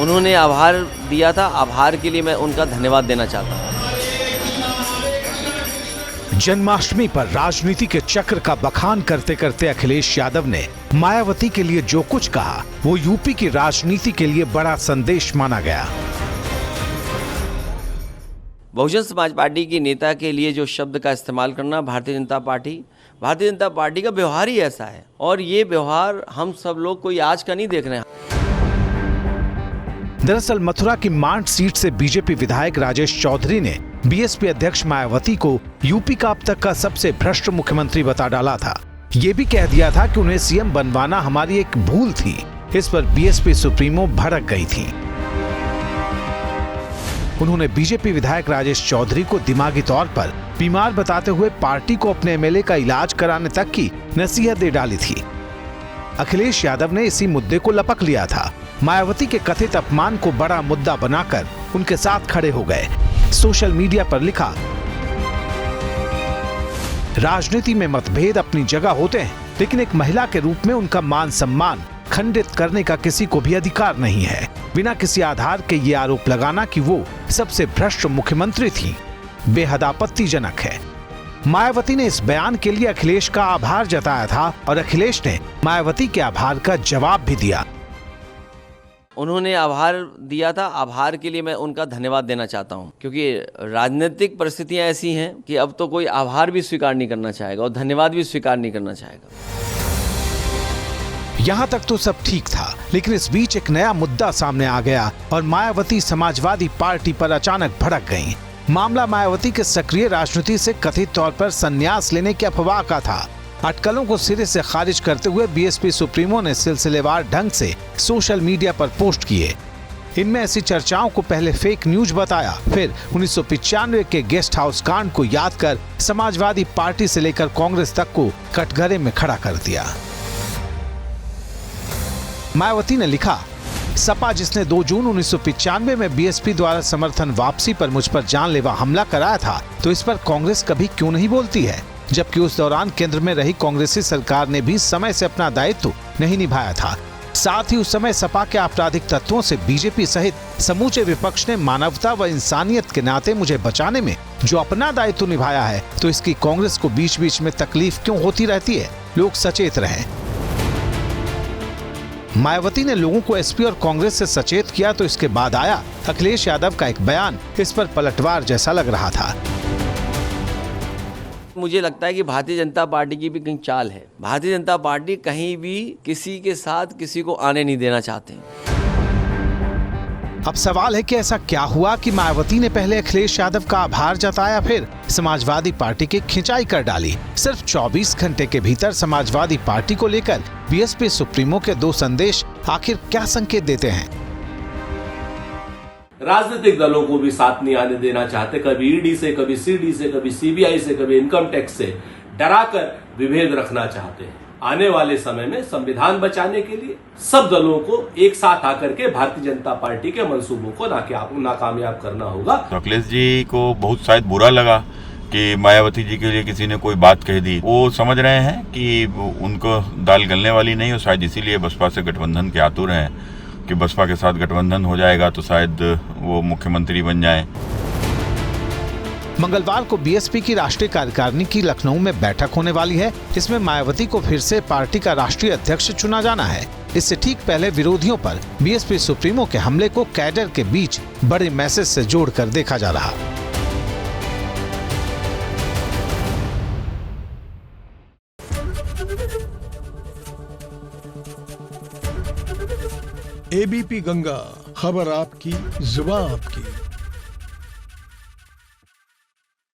उन्होंने आभार दिया था, आभार के लिए मैं उनका धन्यवाद देना चाहता हूँ। जन्माष्टमी पर राजनीति के चक्र का बखान करते करते अखिलेश यादव ने मायावती के लिए जो कुछ कहा वो यूपी की राजनीति के लिए बड़ा संदेश माना गया। बहुजन समाज पार्टी के नेता के लिए जो शब्द का इस्तेमाल करना, भारतीय जनता पार्टी का व्यवहार ही ऐसा है, और ये व्यवहार हम सब लोग कोई आज का नहीं देख रहे हैं। दरअसल मथुरा की मांड सीट से बीजेपी विधायक राजेश चौधरी ने बीएसपी अध्यक्ष मायावती को यूपी का अब तक का सबसे भ्रष्ट मुख्यमंत्री बता डाला था। ये भी कह दिया था कि उन्हें सीएम बनवाना हमारी एक भूल थी। इस पर बीएसपी सुप्रीमो भड़क गई थी। उन्होंने बीजेपी विधायक राजेश चौधरी को दिमागी तौर पर बीमार बताते हुए पार्टी को अपने एमएलए का इलाज कराने तक की नसीहत दे डाली थी। अखिलेश यादव ने इसी मुद्दे को लपक लिया था। मायावती के कथित अपमान को बड़ा मुद्दा बनाकर उनके साथ खड़े हो गए। सोशल मीडिया पर लिखा, राजनीति में मतभेद अपनी जगह होते हैं, लेकिन एक महिला के रूप में उनका मान सम्मान खंडित करने का किसी को भी अधिकार नहीं है। बिना किसी आधार के ये आरोप लगाना कि वो सबसे भ्रष्ट मुख्यमंत्री थी, बेहद आपत्तिजनक है। मायावती ने इस बयान के लिए अखिलेश का आभार जताया था और अखिलेश ने मायावती के आभार का जवाब भी दिया। उन्होंने आभार दिया था, आभार के लिए मैं उनका धन्यवाद देना चाहता हूं, क्योंकि राजनीतिक परिस्थितियां ऐसी हैं कि अब तो कोई आभार भी स्वीकार नहीं करना चाहेगा और धन्यवाद भी स्वीकार नहीं करना चाहेगा। यहाँ तक तो सब ठीक था, लेकिन इस बीच एक नया मुद्दा सामने आ गया और मायावती समाजवादी पार्टी पर अचानक भड़क गईं। मामला मायावती के सक्रिय राजनीति से कथित तौर पर संन्यास लेने की अफवाह का था। अटकलों को सिरे से खारिज करते हुए बीएसपी सुप्रीमो ने सिलसिलेवार ढंग से सोशल मीडिया पर पोस्ट किए। इनमें ऐसी चर्चाओं को पहले फेक न्यूज बताया, फिर 1995 के गेस्ट हाउस कांड को याद कर समाजवादी पार्टी से लेकर कांग्रेस तक को कटघरे में खड़ा कर दिया। मायावती ने लिखा, सपा जिसने 2 जून 1995 में बीएसपी द्वारा समर्थन वापसी पर मुझ पर जानलेवा हमला कराया था, तो इस पर कांग्रेस कभी क्यों नहीं बोलती है, जबकि उस दौरान केंद्र में रही कांग्रेसी सरकार ने भी समय से अपना दायित्व नहीं निभाया था। साथ ही उस समय सपा के आपराधिक तत्वों से बीजेपी सहित समूचे विपक्ष ने मानवता व इंसानियत के नाते मुझे बचाने में जो अपना दायित्व निभाया है, तो इसकी कांग्रेस को बीच बीच में तकलीफ क्यों होती रहती है। लोग सचेत रहें। मायावती ने लोगों को एसपी और कांग्रेस से सचेत किया, तो इसके बाद आया अखिलेश यादव का एक बयान। इस पर पलटवार जैसा लग रहा था। मुझे लगता है कि भारतीय जनता पार्टी की भी कहीं चाल है। भारतीय जनता पार्टी कहीं भी किसी के साथ किसी को आने नहीं देना चाहते हैं। अब सवाल है कि ऐसा क्या हुआ कि मायावती ने पहले अखिलेश यादव का आभार जताया, फिर समाजवादी पार्टी की खिंचाई कर डाली। सिर्फ 24 घंटे के भीतर समाजवादी पार्टी को लेकर बीएसपी सुप्रीमो के 2 संदेश आखिर क्या संकेत देते हैं। राजनीतिक दलों को भी साथ नहीं आने देना चाहते, कभी ईडी से, कभी सीडी से, कभी सीबीआई से, कभी इनकम टैक्स से डराकर विभेद रखना चाहते हैं। आने वाले समय में संविधान बचाने के लिए सब दलों को एक साथ आकर के भारतीय जनता पार्टी के मंसूबों को नाकामयाब करना होगा। अखिलेश जी को बहुत शायद बुरा लगा कि मायावती जी के लिए किसी ने कोई बात कह दी। वो समझ रहे हैं कि उनको दाल गलने वाली नहीं हो, शायद इसीलिए बसपा से गठबंधन के आतुर हैं कि बसपा के साथ गठबंधन हो जाएगा तो शायद वो मुख्यमंत्री बन जाए। मंगलवार को बीएसपी की राष्ट्रीय कार्यकारिणी की लखनऊ में बैठक होने वाली है। इसमें मायावती को फिर से पार्टी का राष्ट्रीय अध्यक्ष चुना जाना है। इससे ठीक पहले विरोधियों पर बीएसपी सुप्रीमो के हमले को कैडर के बीच बड़े मैसेज से जोड़कर देखा जा रहा। एबीपी गंगा, खबर आपकी, जुबान आपकी।